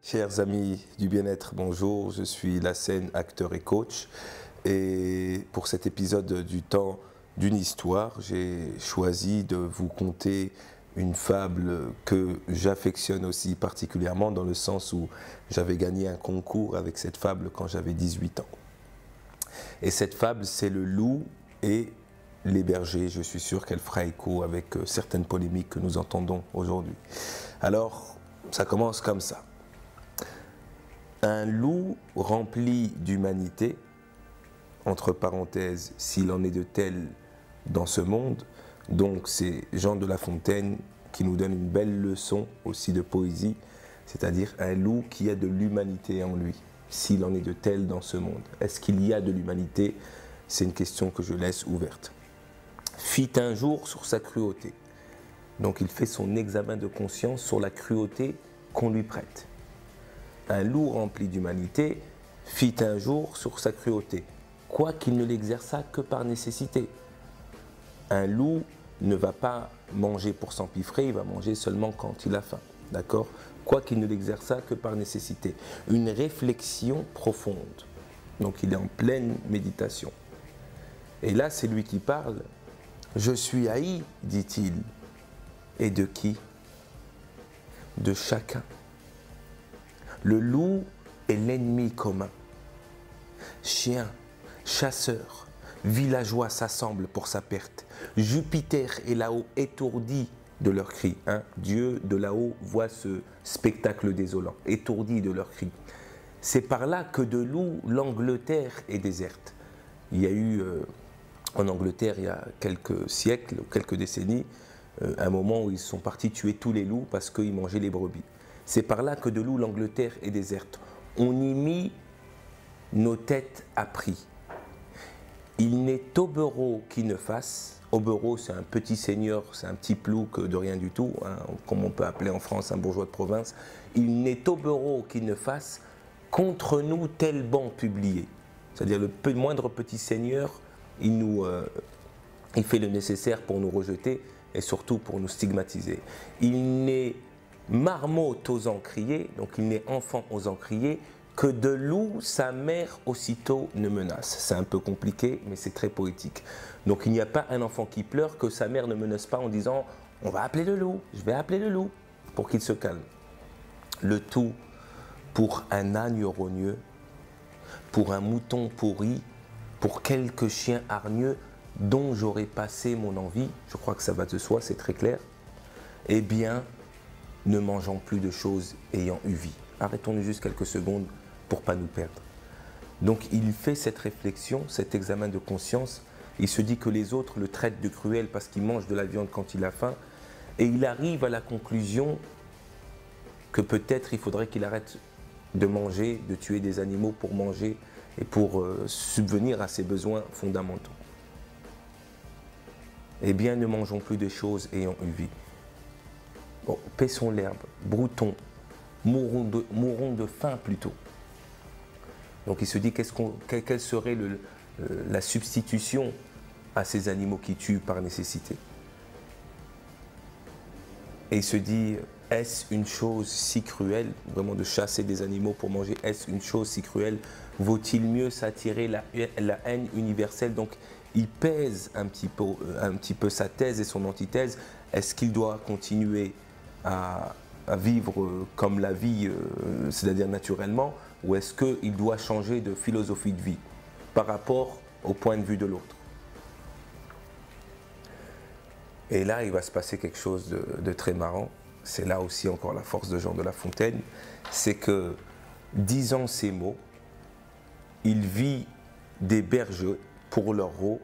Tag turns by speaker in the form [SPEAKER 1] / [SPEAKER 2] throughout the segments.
[SPEAKER 1] Chers amis du bien-être, bonjour, je suis Lassène, acteur et coach. Et pour cet épisode du temps d'une histoire, j'ai choisi de vous conter une fable que j'affectionne aussi particulièrement dans le sens où j'avais gagné un concours avec cette fable quand j'avais 18 ans. Et cette fable, c'est le loup et les bergers. Je suis sûr qu'elle fera écho avec certaines polémiques que nous entendons aujourd'hui. Alors, ça commence comme ça. Un loup rempli d'humanité, entre parenthèses, s'il en est de tel dans ce monde, donc c'est Jean de La Fontaine qui nous donne une belle leçon aussi de poésie, c'est-à-dire un loup qui a de l'humanité en lui, s'il en est de tel dans ce monde. Est-ce qu'il y a de l'humanité? C'est une question que je laisse ouverte. Fit un jour sur sa cruauté. Donc il fait son examen de conscience sur la cruauté qu'on lui prête. Un loup rempli d'humanité fit un jour sur sa cruauté, quoiqu'il ne l'exerçât que par nécessité. Un loup ne va pas manger pour s'empiffrer, il va manger seulement quand il a faim, d'accord? Quoiqu'il ne l'exerçât que par nécessité. Une réflexion profonde. Donc il est en pleine méditation. Et là, c'est lui qui parle. « Je suis haï, dit-il. Et de qui? De chacun. Le loup est l'ennemi commun. Chiens, chasseurs, villageois s'assemblent pour sa perte. Jupiter est là-haut étourdi de leurs cris. Hein? Dieu de là-haut voit ce spectacle désolant, étourdi de leurs cris. C'est par là que de loups l'Angleterre est déserte. Il y a eu en Angleterre, il y a quelques siècles, quelques décennies, un moment où ils sont partis tuer tous les loups parce qu'ils mangeaient les brebis. C'est par là que de loup l'Angleterre est déserte. On y mit nos têtes à prix. Il n'est aubereau qui ne fasse. Aubereau, c'est un petit seigneur, c'est un petit plouc de rien du tout, hein, comme on peut appeler en France un bourgeois de province. Il n'est aubereau qui ne fasse contre nous tel banc publié. C'est-à-dire le moindre petit seigneur, il fait le nécessaire pour nous rejeter et surtout pour nous stigmatiser. Il n'est marmotte aux encriers, donc il n'est enfant aux encriers, que de loup sa mère aussitôt ne menace. C'est un peu compliqué, mais c'est très poétique. Donc il n'y a pas un enfant qui pleure que sa mère ne menace pas en disant « on va appeler le loup, je vais appeler le loup » pour qu'il se calme. Le tout pour un âne rogneux, pour un mouton pourri, pour quelques chiens hargneux dont j'aurais passé mon envie, je crois que ça va de soi, c'est très clair, eh bien, ne mangeons plus de choses ayant eu vie. Arrêtons-nous juste quelques secondes pour ne pas nous perdre. Donc il fait cette réflexion, cet examen de conscience, il se dit que les autres le traitent de cruel parce qu'il mange de la viande quand il a faim, et il arrive à la conclusion que peut-être il faudrait qu'il arrête de manger, de tuer des animaux pour manger et pour subvenir à ses besoins fondamentaux. Eh bien, ne mangeons plus de choses ayant eu vie. Bon, paissons l'herbe, broutons, mourons de faim plutôt. Donc il se dit quelle serait la substitution à ces animaux qui tuent par nécessité. Et il se dit, est-ce une chose si cruelle, vraiment de chasser des animaux pour manger, est-ce une chose si cruelle? Vaut-il mieux s'attirer la haine universelle? Donc il pèse un petit peu sa thèse et son antithèse. Est-ce qu'il doit continuer à vivre comme la vie, c'est-à-dire naturellement, ou est-ce qu'il doit changer de philosophie de vie par rapport au point de vue de l'autre? Et là, il va se passer quelque chose de très marrant. C'est là aussi encore la force de Jean de La Fontaine. C'est que, disant ces mots, il vit des bergers, pour leur veau,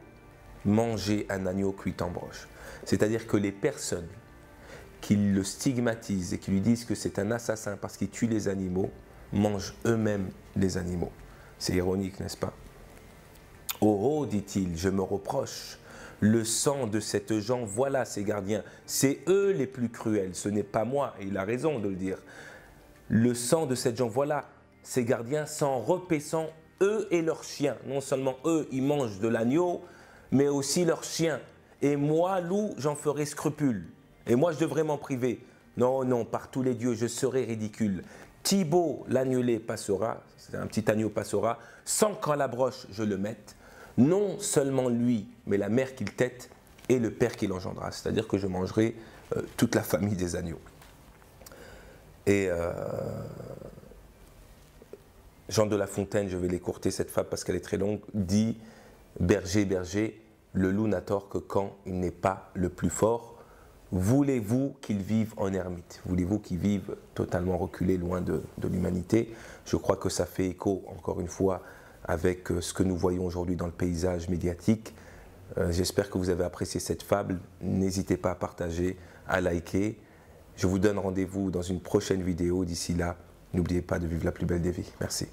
[SPEAKER 1] manger un agneau cuit en broche. C'est-à-dire que les personnes qui le stigmatisent et qui lui disent que c'est un assassin parce qu'il tue les animaux, mangent eux-mêmes les animaux. C'est ironique, n'est-ce pas? « Oh, oh, dit-il, je me reproche. Le sang de cette gens, voilà ces gardiens. C'est eux les plus cruels, ce n'est pas moi. » Et il a raison de le dire. Le sang de cette gens, voilà ces gardiens, s'en repaissant eux et leurs chiens. Non seulement eux, ils mangent de l'agneau, mais aussi leurs chiens. Et moi, loup, j'en ferai scrupule. Et moi, je devrais m'en priver. Non, non, par tous les dieux, je serai ridicule. Thibaut l'agnelet passera, c'est un petit agneau passera, sans qu'en la broche je le mette. Non seulement lui, mais la mère qu'il tête et le père qu'il engendra. C'est-à-dire que je mangerai toute la famille des agneaux. Et Jean de La Fontaine, je vais l'écourter cette fable parce qu'elle est très longue, dit « Berger, berger, le loup n'a tort que quand il n'est pas le plus fort. Voulez-vous qu'il vive en ermite? Voulez-vous qu'il vive totalement reculé, loin de l'humanité ?» Je crois que ça fait écho, encore une fois, avec ce que nous voyons aujourd'hui dans le paysage médiatique. J'espère que vous avez apprécié cette fable. N'hésitez pas à partager, à liker. Je vous donne rendez-vous dans une prochaine vidéo. D'ici là, n'oubliez pas de vivre la plus belle des vies. Merci.